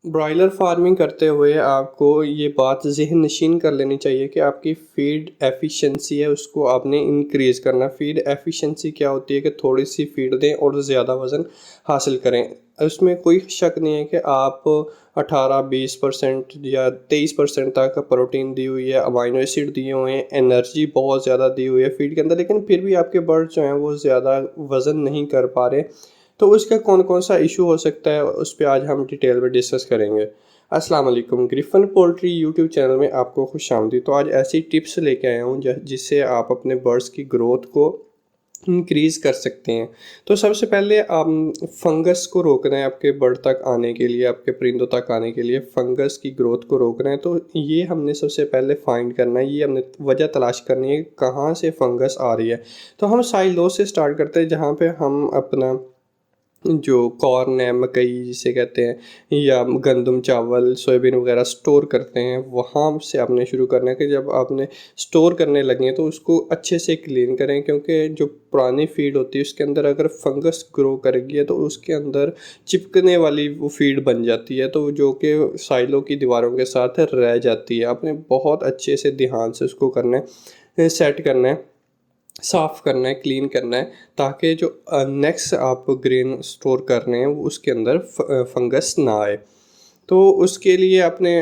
Broiler farming करते हुए आपको ये बात ज़हन नशीन कर लेनी चाहिए कि आपकी फ़ीड एफ़िशिएंसी है उसको आपने इंक्रीज़ करना। फ़ीड एफ़िशिएंसी क्या होती है कि थोड़ी सी फ़ीड दें और ज़्यादा वज़न हासिल करें। उसमें कोई शक नहीं है कि आप 18-20% या 23% तक प्रोटीन दी हुई है, अमाइनो एसिड दिए हुए हैं, एनर्जी बहुत ज़्यादा दी हुई है फ़ीड के अंदर, लेकिन फिर भी आपके बर्ड जो हैं वो ज़्यादा वज़न नहीं कर पा रहे। तो उसका कौन-कौन सा इशू हो सकता है, उस पे आज हम डिटेल में डिस्कस करेंगे। अस्सलाम वालेकुम, ग्रिफन पोल्ट्री यूट्यूब चैनल में आपको खुशामदीद। तो आज ऐसी टिप्स लेके आया हूँ जिससे आप अपने बर्ड्स की ग्रोथ को इंक्रीज़ कर सकते हैं। तो सबसे पहले फंगस को रोकना है, आपके बर्ड तक आने के लिए, आपके परिंदों तक आने के लिए फंगस की ग्रोथ को रोकना है। तो ये हमने सबसे पहले फाइंड करना है, ये हमने वजह तलाश करनी है कहाँ से फंगस आ रही है। तो हम साइलो से स्टार्ट करते हैं, जहाँ पे हम अपना जो कॉर्न है, मकई जिसे कहते हैं, या गंदम, चावल, सोयाबीन वगैरह स्टोर करते हैं, वहाँ से आपने शुरू करना है कि जब आपने स्टोर करने लगे हैं तो उसको अच्छे से क्लीन करें, क्योंकि जो पुरानी फीड होती है उसके अंदर अगर फंगस ग्रो करेगी है तो उसके अंदर चिपकने वाली वो फीड बन जाती है, तो जो कि साइलों की दीवारों के साथ रह जाती है। आपने बहुत अच्छे से ध्यान से उसको करना है, सेट करना है, साफ़ करना है, क्लीन करना है, ताकि जो नेक्स्ट आप ग्रेन स्टोर कर रहे हैं वो उसके अंदर फंगस ना आए। तो उसके लिए आपने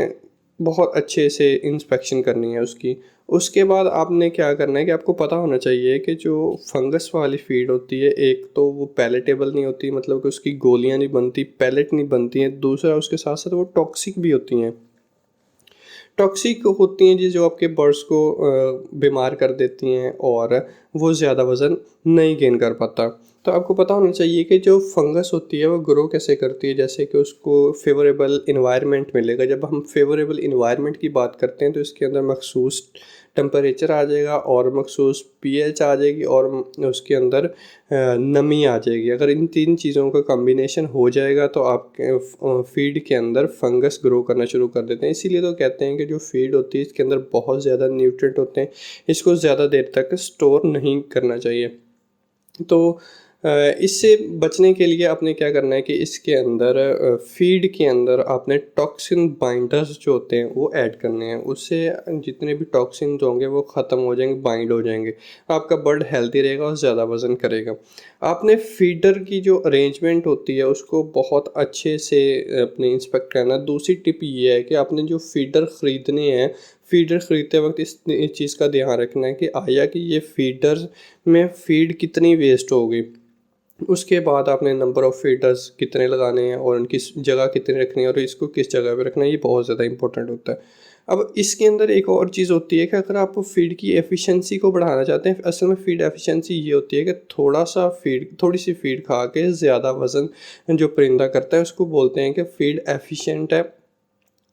बहुत अच्छे से इंस्पेक्शन करनी है उसकी। उसके बाद आपने क्या करना है कि आपको पता होना चाहिए कि जो फंगस वाली फ़ीड होती है, एक तो वो पैलेटेबल नहीं होती, मतलब कि उसकी गोलियाँ नहीं बनती, पैलेट नहीं बनती हैं। दूसरा उसके साथ-साथ वो टॉक्सिक भी होती हैं। टॉक्सिक होती हैं जी, जो आपके बर्ड्स को बीमार कर देती हैं और वो ज़्यादा वज़न नहीं गेन कर पाता। तो आपको पता होना चाहिए कि जो फंगस होती है वो ग्रो कैसे करती है, जैसे कि उसको फ़ेवरेबल एनवायरनमेंट मिलेगा। जब हम फ़ेवरेबल एनवायरनमेंट की बात करते हैं तो इसके अंदर मखसूस टेम्परेचर आ जाएगा और मखसूस पीएच आ जाएगी और उसके अंदर नमी आ जाएगी। अगर इन 3 चीज़ों का कॉम्बिनेशन हो जाएगा तो आपके फ़ीड के अंदर फंगस ग्रो करना शुरू कर देते हैं। इसीलिए तो कहते हैं कि जो फ़ीड होती है इसके अंदर बहुत ज़्यादा न्यूट्रिएंट होते हैं, इसको ज़्यादा देर तक स्टोर नहीं करना चाहिए। तो इससे बचने के लिए आपने क्या करना है कि इसके अंदर फ़ीड के अंदर आपने टॉक्सिन बाइंडर्स जो होते हैं वो ऐड करने हैं। उससे जितने भी टॉक्सिन्स होंगे वो ख़त्म हो जाएंगे, बाइंड हो जाएंगे। आपका बर्ड हेल्दी रहेगा और ज़्यादा वज़न करेगा। आपने फ़ीडर की जो अरेंजमेंट होती है उसको बहुत अच्छे से अपने इंस्पेक्ट करना है। दूसरी टिप ये है कि आपने जो फ़ीडर ख़रीदने हैं, फ़ीडर ख़रीदते वक्त इस चीज़ का ध्यान रखना है कि आया कि ये फ़ीडर में फ़ीड कितनी वेस्ट होगी। उसके बाद आपने नंबर ऑफ़ फ़ीडर्स कितने लगाने हैं और उनकी जगह कितनी रखनी है और इसको किस जगह पे रखना है, ये बहुत ज़्यादा इंपॉर्टेंट होता है। अब इसके अंदर एक और चीज़ होती है कि अगर आप फ़ीड की एफ़िशिएंसी को बढ़ाना चाहते हैं, असल में फ़ीड एफ़िशिएंसी ये होती है कि थोड़ी-सी फ़ीड खा के ज़्यादा वज़न जो परिंदा करता है उसको बोलते हैं कि फ़ीड एफ़िशिएंट है।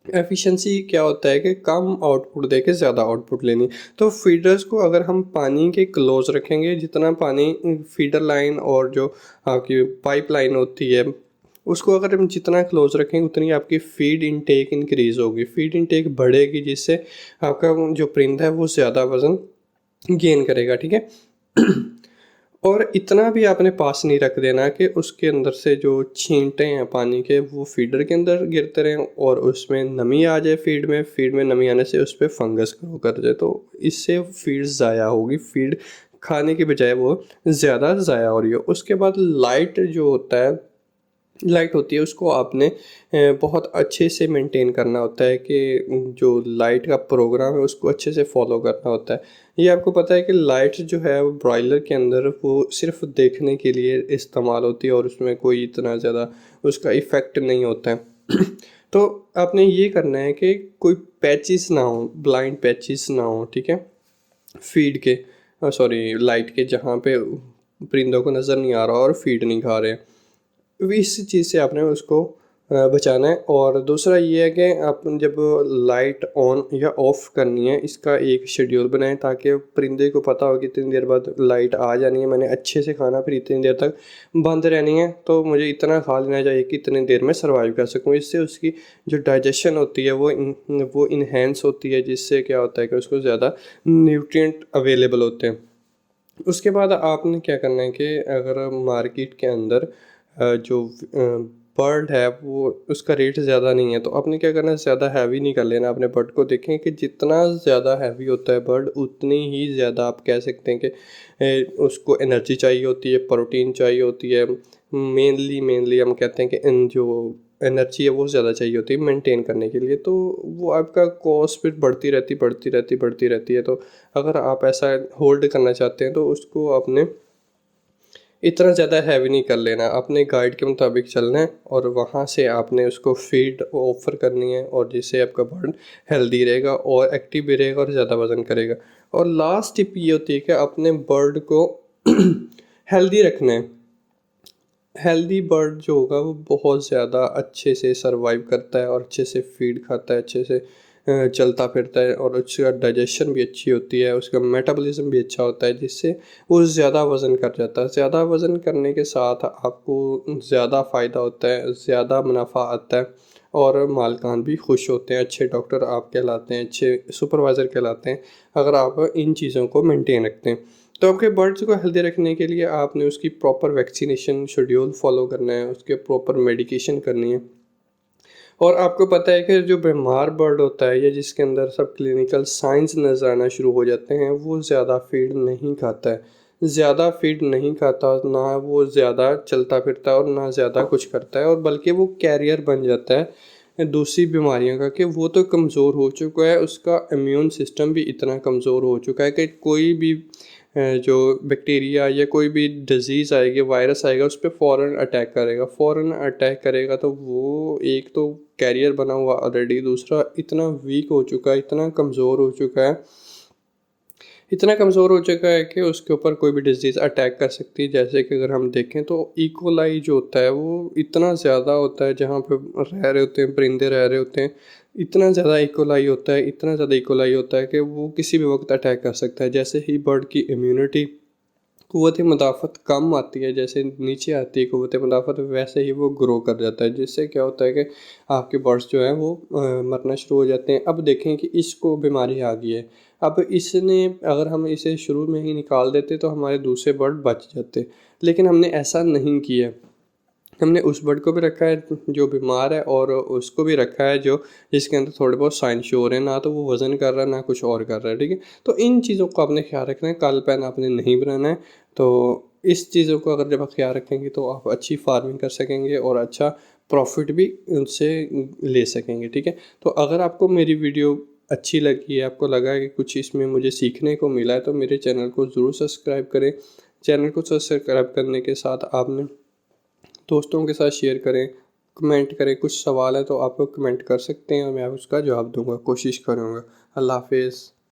एफिशिएंसी क्या होता है कि कम आउटपुट देके ज़्यादा आउटपुट लेनी। तो फीडर्स को अगर हम पानी के क्लोज रखेंगे, जितना पानी फीडर लाइन और जो आपकी पाइप लाइन होती है उसको अगर हम जितना क्लोज रखेंगे उतनी आपकी फीड इनटेक इंक्रीज़ होगी, फीड इनटेक बढ़ेगी, जिससे आपका जो परिंदा है वो ज़्यादा वज़न गेन करेगा। ठीक है। और इतना भी आपने पास नहीं रख देना कि उसके अंदर से जो छींटे हैं पानी के वो फीडर के अंदर गिरते रहें और उसमें नमी आ जाए, फीड में नमी आने से उस पे फंगस ग्रो कर जाए, तो इससे फीड ज़ाया होगी, फीड खाने के बजाय वो ज़्यादा ज़ाया हो रही है। उसके बाद लाइट जो होता है, लाइट होती है उसको आपने बहुत अच्छे से मेंटेन करना होता है कि जो लाइट का प्रोग्राम है उसको अच्छे से फॉलो करना होता है। ये आपको पता है कि लाइट जो है वो ब्रॉयलर के अंदर वो सिर्फ देखने के लिए इस्तेमाल होती है और उसमें कोई इतना ज़्यादा उसका इफ़ेक्ट नहीं होता है। तो आपने ये करना है कि कोई पैचेस ना हो, ब्लाइंड पैचेस ना हो, ठीक है, फीड के सॉरी लाइट के, जहाँ पे परिंदों को नज़र नहीं आ रहा और फीड नहीं खा रहे। इस चीज़ से आपने उसको बचाना है। और दूसरा ये है कि आप जब लाइट ऑन या ऑफ़ करनी है इसका एक शेड्यूल बनाएं, ताकि परिंदे को पता हो कि इतनी देर बाद लाइट आ जानी है, मैंने अच्छे से खाना फिर इतनी देर तक बंद रहनी है, तो मुझे इतना खा लेना चाहिए कि इतनी देर में सर्वाइव कर सकूँ। इससे उसकी जो डाइजेशन होती है वो इन्हेंस होती है, जिससे क्या होता है कि उसको ज़्यादा न्यूट्रिएंट अवेलेबल होते हैं। उसके बाद आपने क्या करना है कि अगर मार्केट के अंदर जो बर्ड है वो उसका रेट ज़्यादा नहीं है, तो आपने क्या करना है, ज़्यादा हैवी नहीं कर लेना अपने बर्ड को। देखें कि जितना ज़्यादा हैवी होता है बर्ड उतनी ही ज़्यादा आप कह सकते हैं कि उसको एनर्जी चाहिए होती है, प्रोटीन चाहिए होती है। मेनली हम कहते हैं कि इन जो एनर्जी है वो ज़्यादा चाहिए होती है मेंटेन करने के लिए, तो वो आपका कॉस्ट फिर बढ़ती रहती है। तो अगर आप ऐसा होल्ड करना चाहते हैं तो उसको आपने इतना ज़्यादा हैवी नहीं कर लेना, अपने गाइड के मुताबिक चलना है और वहाँ से आपने उसको फीड ऑफ़र करनी है, और जिससे आपका बर्ड हेल्दी रहेगा और एक्टिव भी रहेगा और ज़्यादा वज़न करेगा। और लास्ट टिप ये होती है कि अपने बर्ड को हेल्दी रखना है। हेल्दी बर्ड जो होगा वो बहुत ज़्यादा अच्छे से सर्वाइव करता है और अच्छे से फीड खाता है, अच्छे से चलता फिरता है, और उसका डाइजेशन भी अच्छी होती है, उसका मेटाबॉलिज्म भी अच्छा होता है, जिससे वो ज़्यादा वज़न कर जाता है। ज़्यादा वज़न करने के साथ आपको ज़्यादा फ़ायदा होता है, ज़्यादा मुनाफा आता है, और मालिकान भी खुश होते हैं, अच्छे डॉक्टर आप कहलाते हैं, अच्छे सुपरवाइज़र कहलाते हैं, अगर आप इन चीज़ों को मेंटेन रखते हैं। तो आपके बर्ड्स को हेल्दी रखने के लिए आपने उसकी प्रॉपर वैक्सीनेशन शेड्यूल फॉलो करना है, उसके प्रॉपर मेडिकेशन करनी है। और आपको पता है कि जो बीमार बर्ड होता है या जिसके अंदर सब क्लिनिकल साइंस नज़र आना शुरू हो जाते हैं, वो ज़्यादा फीड नहीं खाता है। ज़्यादा फीड नहीं खाता, ना वो ज़्यादा चलता फिरता है और ना ज़्यादा कुछ करता है, और बल्कि वो कैरियर बन जाता है दूसरी बीमारियों का, कि वो तो कमज़ोर हो चुका है, उसका इम्यून सिस्टम भी इतना कमज़ोर हो चुका है कि कोई भी जो बैक्टीरिया या कोई भी डिज़ीज़ आएगी, वायरस आएगा, उस पे फ़ौरन अटैक करेगा, तो वो एक तो कैरियर बना हुआ ऑलरेडी, दूसरा इतना वीक हो चुका है, इतना कमज़ोर हो चुका है कि उसके ऊपर कोई भी डिज़ीज़ अटैक कर सकती है। जैसे कि अगर हम देखें तो इकोलाई जो होता है वो इतना ज़्यादा होता है, जहाँ पे रह रहे होते हैं परिंदे रह रहे होते हैं, इतना ज़्यादा इकोलाई होता है कि वो किसी भी वक्त अटैक कर सकता है। जैसे ही बर्ड की इम्यूनिटी क़ुव्वत मुदाफ़त कम आती है, जैसे नीचे आती है क़ुव्वत मुदाफ़त, वैसे ही वो ग्रो कर जाता है, जिससे क्या होता है कि आपके बर्ड्स जो हैं वो मरना शुरू हो जाते हैं। अब देखें कि इसको बीमारी आ गई है, अब इसने अगर हम इसे शुरू में ही निकाल देते तो हमारे दूसरे बर्ड बच जाते, लेकिन हमने ऐसा नहीं किया। हमने उस बर्ड को भी रखा है जो बीमार है, और उसको भी रखा है जो जिसके अंदर थोड़े बहुत साइन शो हो रहे हैं, ना तो वो वज़न कर रहा है ना कुछ और कर रहा है, ठीक है। तो इन चीज़ों को आपने ख्याल रखना है, काल पैन आपने नहीं बनाना है। तो इस चीज़ों को अगर जब आप ख्याल रखेंगे तो आप अच्छी फार्मिंग कर सकेंगे और अच्छा प्रॉफिट भी उनसे ले सकेंगे, ठीक है। तो अगर आपको मेरी वीडियो अच्छी लगी है, आपको लगा है कि कुछ इसमें मुझे सीखने को मिला है, तो मेरे चैनल को ज़रूर सब्सक्राइब करें। चैनल को सब्सक्राइब करने के साथ आपने दोस्तों के साथ शेयर करें, कमेंट करें, कुछ सवाल है तो आप लोग कमेंट कर सकते हैं और मैं उसका जवाब दूँगा, कोशिश करूँगा। अल्लाह हाफ़िज़।